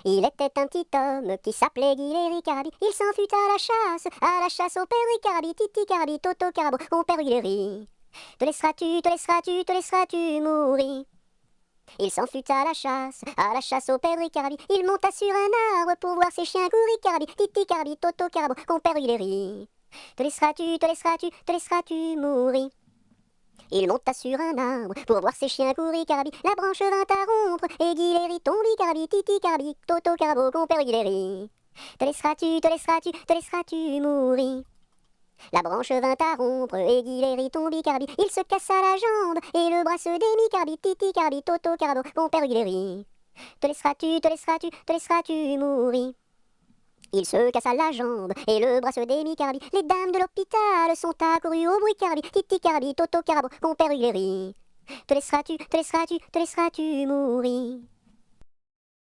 Il était un petit homme qui s'appelait Guilleri Carabi. Il s'en fut à la chasse au père Ricarabi. Titi Carabi, Toto Carabo, mon père Guilleri. Te laisseras-tu, te laisseras-tu, te laisseras-tu mourir? Il s'en fut à la chasse au père Ricarabi. Il monta sur un arbre pour voir ses chiens courir Carabi. Titi Carabi, Toto Carabo, mon père Guilleri. Te laisseras-tu, te laisseras-tu, te laisseras-tu mourir? Il monta sur un arbre pour voir ses chiens courir Carabi. La branche vint à rompre et Guilleri tombi Carabi. Titi Carabi, Toto Carabo, compère Guilleri. Te laisseras-tu, te laisseras-tu, te laisseras-tu mourir? La branche vint à rompre et Guilleri tombi Carabi. Il se cassa la jambe et le bras se démit Carabi. Titi Carabi, Toto Carabo, compère Guilleri. Te laisseras-tu, te laisseras-tu, te laisseras-tu mourir? Il se cassa la jambe et le bras se démit Carabi. Les dames de l'hôpital sont accourues au bruit Carabi. Titi Carabi, Toto Carabo, compère Guilleri. Te laisseras-tu, te laisseras-tu, te laisseras-tu mourir?